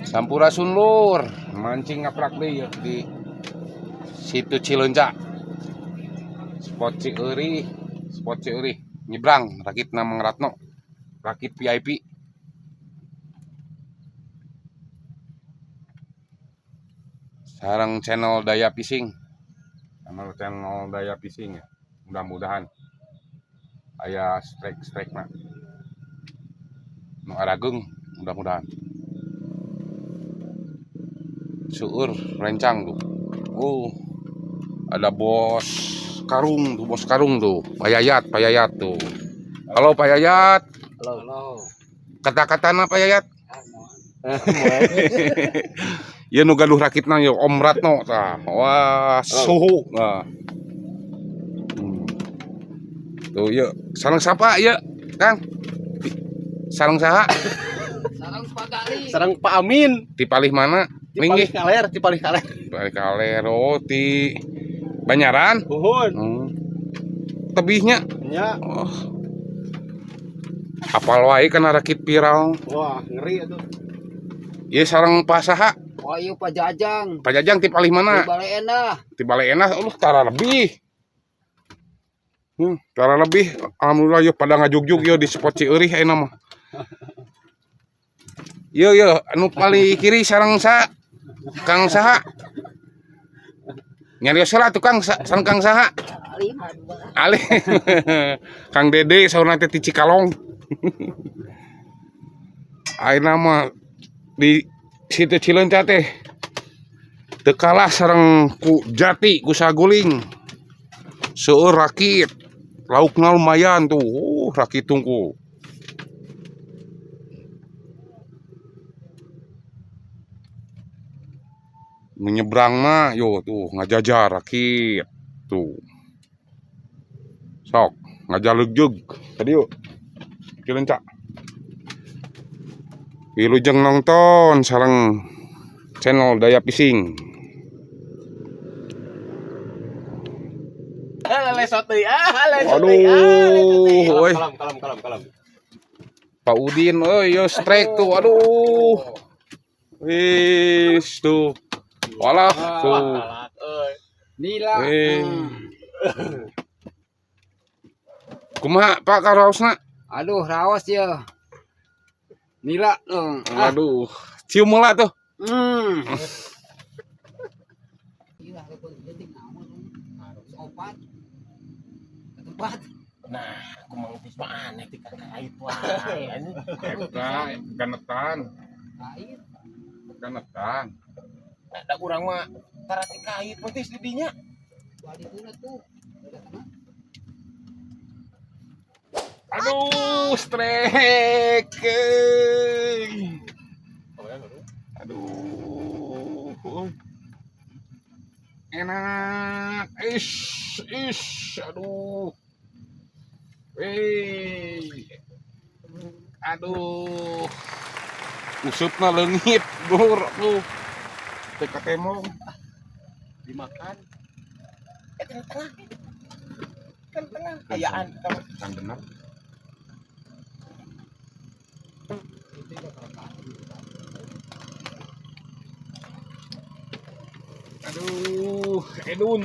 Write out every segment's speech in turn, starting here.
Sampurasun lur, mancing ngaprak deui di situ Cileunca. Spot Cieuri, nyebrang rakitna Mang Ratno. Rakit VIP. Sareng channel Daya Fishing. Channel Daya Fishing ya. Mudah-mudahan aya strike na. Nu arageung mudah-mudahan. Seueur rencang tuh. Ada bos karung tuh. Pak Yayat tuh. Halo Pak Yayat. Halo. Kata-katana Pak Yayat. Ya nu gaduh rakitna ya Om Ratno tah. Wah, suhu. Nah. Tuh ya, sareng sapa ya, Kang? Sareng saha? Sarang Pak Gali. Sareng Pak Amin. Ti palih mana? Cipalih Kaler. Palih Kaler, ti Banyaran. Uhun. Tebihnya. Ya. Oh. Apal wae kana rakit viral. Wah, ngeri atuh. Ieu sareng Pak saha? Oh iya Pak Jajang. Pak Jajang ti palih mana? Di Balai Endah. Ti Balai Endah, tara lebih. Tara lebih. Alhamdulillah yo pada ngajugjug yo di spot Cieuri ayeuna mah. Yo anu paling kiri sareng sa Kang saha? Nyarios heula tuh Kang sareng Kang saha? Ali. Kang Dede saurna teh ti Cikalong. Ayeuna mah di situ Cileunca teh teu kalah sareng ku Jati ku Saguling. Seueur rakit. Laukna lumayan tuh. Rakit tungku. Menyeberang mah yo tuh ngajajar rakit tuh. Sok ngajalegjeg tadi yuk Cileunca. Wilujeng nonton sareng channel Daya Fishing. Lesot deui. Lesot Aduh, deui. euy. Kalem. Pak Udin euy yo strike tuh. Aduh. Wis tuh. Walah tuh. Nila. Kumaha Pak karaosna? Aduh, raos ya. Nila. Aduh, cium heula tuh. Nah, kumaha geus mah aneh ti kakait wae. Ganetan. Da urang mah tara ti kait penting di dinya. Aduh, strike. Aduh. Enak. Aduh. Aduh. Usupna leungit, Dur. Teu katemong. Dimakan. Tengah. Kan tengah ayaan Kan bener. Aduh, Edun.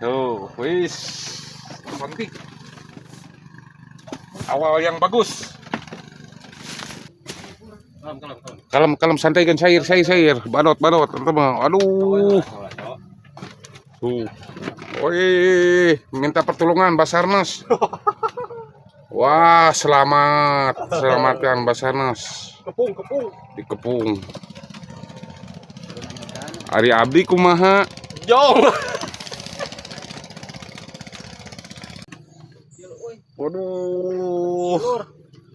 Tuh, wis. Cantik. Awal yang bagus. Kalem santai kan cair. Badot teman. Aduh. Tuh. Woi, minta pertolongan Basarnas. Wah, selamatkan Basarnas. kepung. Dikepung. Ari abdi kumaha? Jong. Waduh.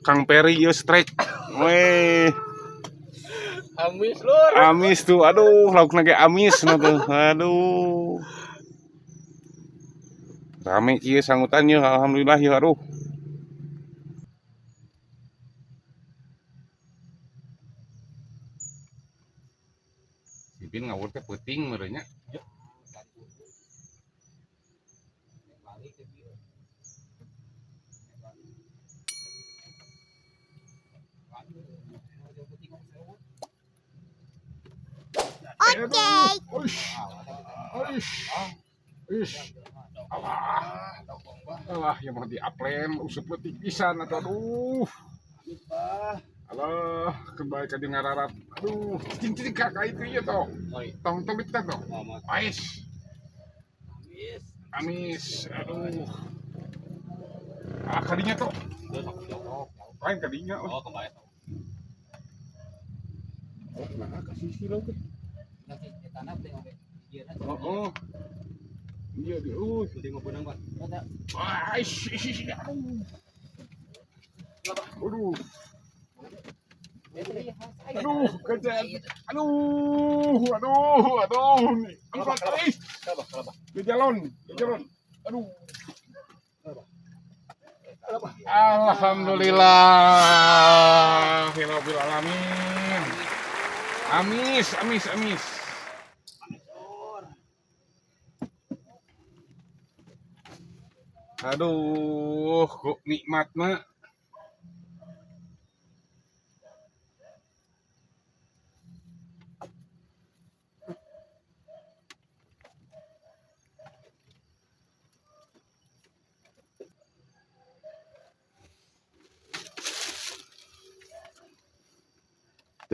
Kang Peri yo strike. Weh. Amis lur. Amis tuh. Aduh, laukna ge amis na tuh. Aduh. Rame kieu sangutan yeuh alhamdulillah yeuh aduh. Sipin ngawur teh peuting meureun nya. aduh. Uish. Uish. Alah, yang mau diaplen, usap letik pisan atau aduh. Alah, kembali ke ngararat. Aduh, cincin kakak itu ya toh. Tong kita toh. Ais. Amis. Aduh. Ah, kadinya toh. Lain kadinya. Oh, kembali. Oh, nah, kasih silau tuh. Nanti tanah tengok. Oh. Iya dia. Tengok benang, Pak. Ais. Aduh. Aduh, kejadian. Aduh. Angkat, Di jalan. Aduh. Alhamdulillah. Rabbil alamin. Amis. Aduh, kok nikmat nak.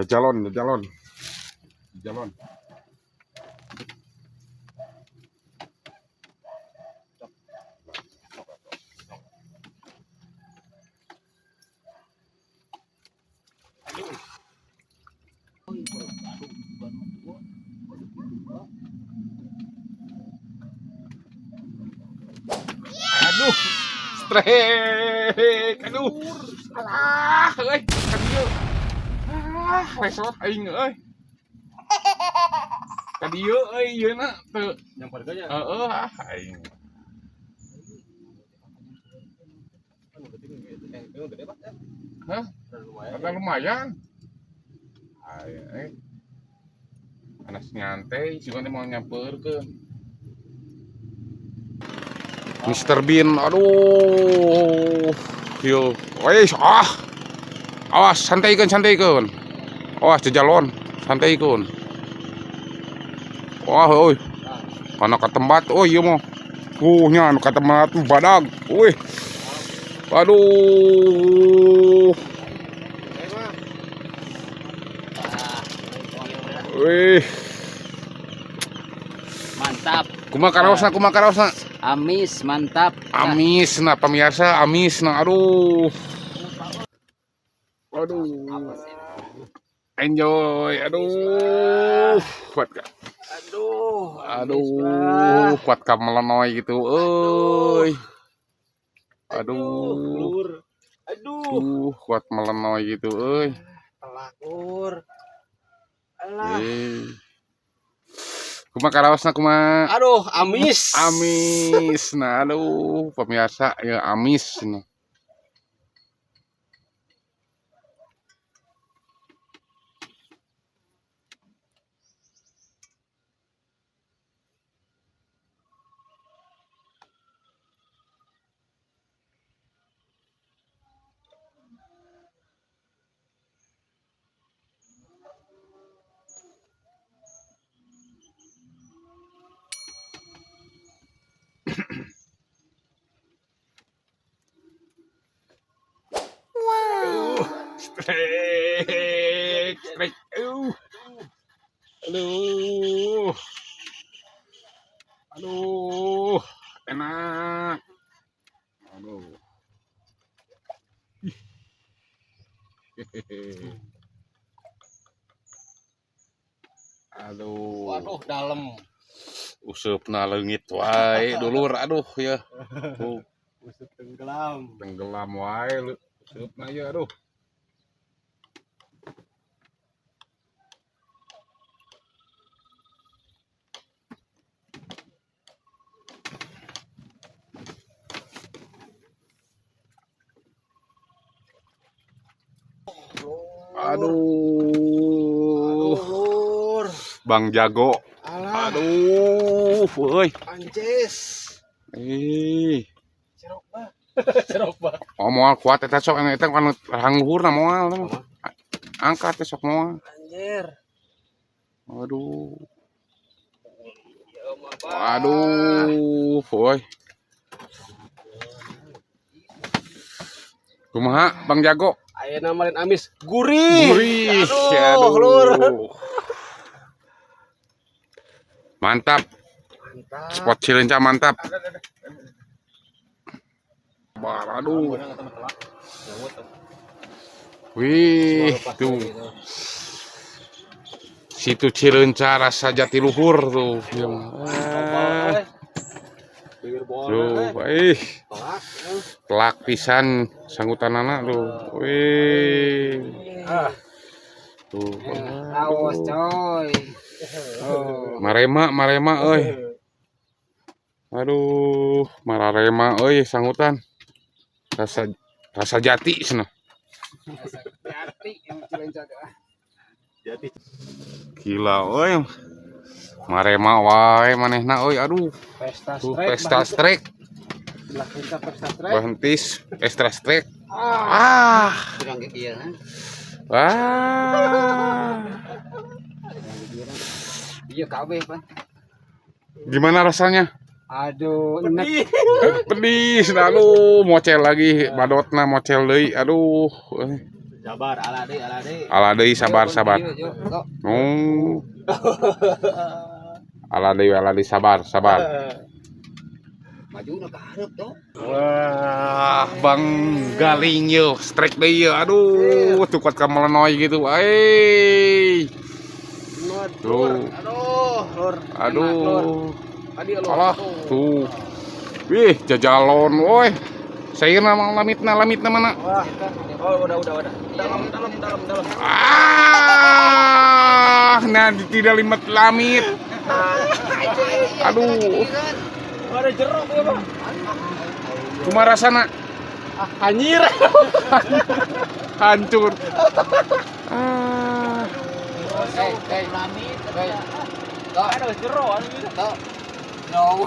Jalan. Aduh, strek. Aduh. Alah, euy, kan ieu. Resot aing euy. Ka dieu euy ieuna teu. Yang harganya. Heeh, aing. Gede, Pak. Hah? Lumayan. Agak lumayan. Ayo, panas nyantai, juga mau nyamperkeun. Mr. Bean, aduh. Yo, wes, awas, santaikeun. Awas, jajalon, santaikeun. Wah, euy. Kana katembat, ieu mah. Nya anu katembat badag. Wih. Aduh. Wih. Mantap. Kumaha karaosna. Amis, mantap. Amisna pemirsa, amisna. Aduh. Enjoy. Aduh. Kuat ka. Aduh, kuat ka melenoy gitu. Euy. Aduh. Kuat melenoy gitu euy. Pelakor. Kumaha karaosna kumaha? Aduh, amis. Nah, aduh, pemirsa ya amis nah. Strek. Aduh, enak. Aduh. Waduh, dalam. Usupna leungit wae dulur, aduh ya. Usut tenggelam. Tenggelam wae usupna ya, aduh. Aduh. Lur. Bang Jago. Alah. Aduh, euy. Anjes. Cerok, Pak. Moal kuat eta sok eta kan hangluhurna moal. Angkat sok moal. Anjir. Aduh. Waduh, woi. Kumaha Bang Jago? Ayeuna meureun amis gurih. Gurih. Aduh, Lur. Mantap. Mantap. Spot Cileunca mantap. Aduh. Wih, tuh. Situ Cileunca rasa Jatiluhur tuh. Tuh, telak pisan sanggutanana tuh. Wih. Tuh. Awas coy. Marema euy. Aduh, mararema euy sanggutan. Rasa jati cenah. Jati yang Cileunca teh. Jadi Gila euy. Marema wae manehna euy. Aduh. Tuh pesta strike. belah kita pesta strike. Berhentis extra strike. Ah. Kurang ge kieu kan. Wah. Iya kabeh pan. Gimana rasanya? Aduh, enak. Pedis, aduh, mocel lagi, badotna mocel deui. Aduh. Sabar, ala deui. Ala deui sabar. Yuk, sok. Oh. Ala deui sabar. Maju na ka hareup tuh. Wah, Bang Galing yo, strike deui yo. Aduh, tuh kuat ka melenoy gitu. Tuh. Lur. Aduh. Tadi lu. Alah, tuh. Wih, jajalon woi. Sayeuna mah lamitna mana? Wah. Oh, udah. Dalam. Ah, nah tidak limet lamit. Aduh, Ada jeruk ya, Bang. kumaha rasana? Anjir. Hancur. Ah, Kayak lamit, kayak. Tuh, Ada jeruk anjir. tuh. No.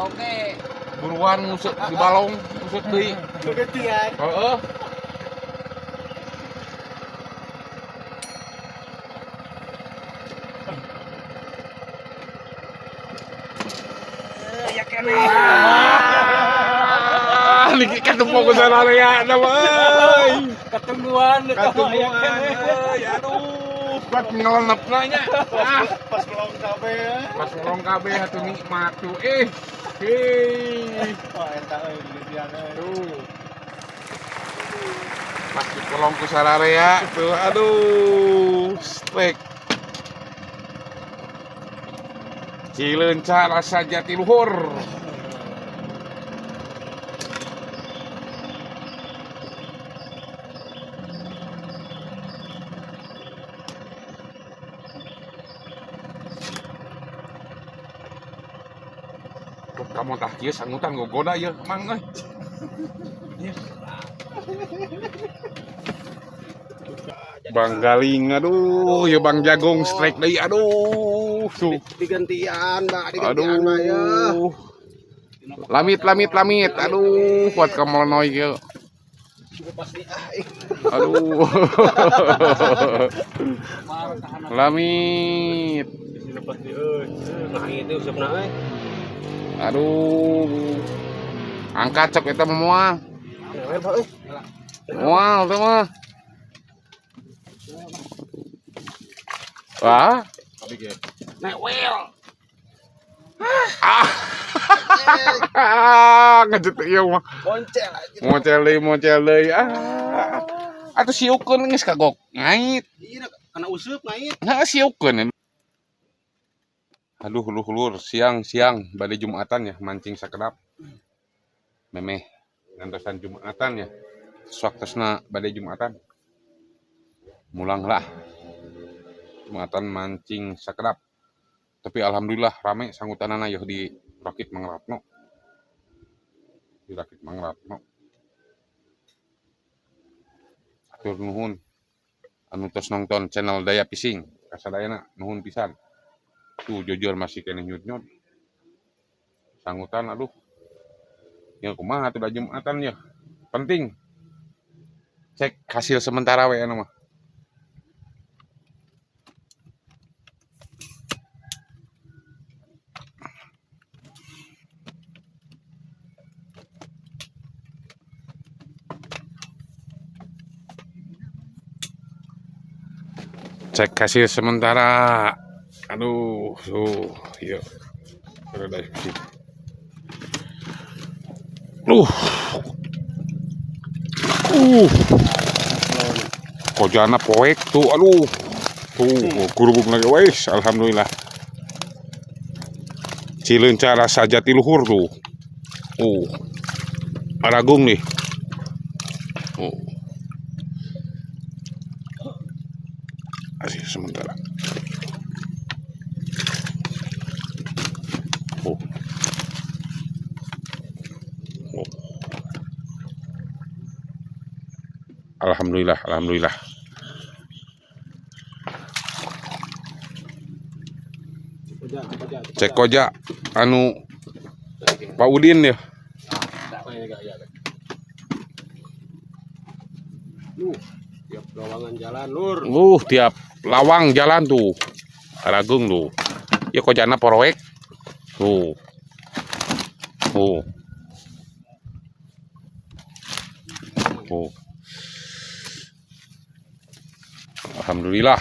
Oke. buruan ngusut di balong, ngusut deui. Kegetian. Heeh. Ya kene. Niki ketemu ku sararea na euy. Ketemuan Aduh, kuat ngelenepna nya. Ah, Pas belum kabeh. pas ngolong kabeh atuh nikmat tuh. Hei. Wah, eta euy geudian euy. Tuh. Pas dikolong ku sararea tuh. Aduh, strike. Cileunca rasa Jatiluhur. Kamu tah kieu sanggutan gogoda ya, Mang euy. Bang Galing, aduh, ya Bang Jagung strike deui, aduh, tuh, Digantian, Mbak, digantian Mbak ya. aduh, lamit, aduh, kuat ka melenoy kieu, Pasti aduh, lamit, dilepas di euy. Nah, itu usapna euy. aduh, angkat cek eta mah moal, Ewe, Pak euy. moal teh mah, wah. Newel. Ngejet ieu mah. Boncel aja. Mocel deui. Atuh sieukeun geus kagok ngait. Iya, kena useup ngait. Heeh sieukeun. Aduh lur siang bade Jumatan ya mancing sakedap. Memeh ngantosan Jumatan ya. Sawaktosna bade Jumatan. Mulang lah. Jumatan mancing sakedap. Tapi alhamdulillah rame sanggutanana ya di Rakit Mang Ratno. Di Rakit Mang Ratno. Atur nuhun anu tos nonton channel Daya Fishing. Kasadayana nuhun pisan. Tuh jujur masih kena nyut-nyut. Sanggutan aduh. Ya kumaha tuh Jumatan ya. Penting. Cek hasil sementara we anu mah. Cek hasil sementara. Aduh, tuh, yuk. Ada sini. Kojana poek tuh, aduh. Tuh, kurubuk lagi wes, alhamdulillah. Cileunca rasa jatiluhur tuh. Aragung nih. Hasil sementara. Alhamdulillah, alhamdulillah. Cek koja anu Pak Udin ya. Tiap lawangan jalan lur. Tiap lawang jalan tuh. Aragung tuh. Ya kojana porowek. Tuh. Alhamdulillah.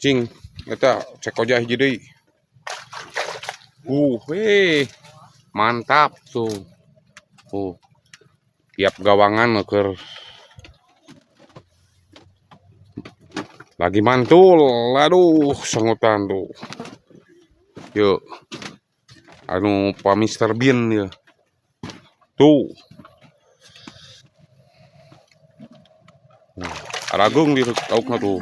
Cing, eta cek koja hiji deui. Mantap tuh. Tiap gawangan keur lagi mantul. Aduh, sangutan tuh. Yuk. Anu Pak Mr. Bean ya. Tuh. Aragung di laukna tuh.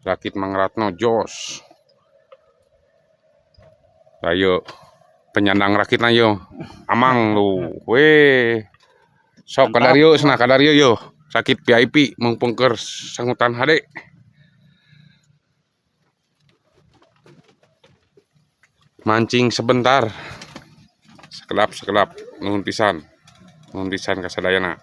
Rakit Mang Ratno jos. Ayo penyandang rakitna yo. Amang lu. Sok kadario cenah kadario yo. Sakit VIP mumpung keur sangutan hade. Mancing sebentar. Sekelap nuhun pisan kasadayana.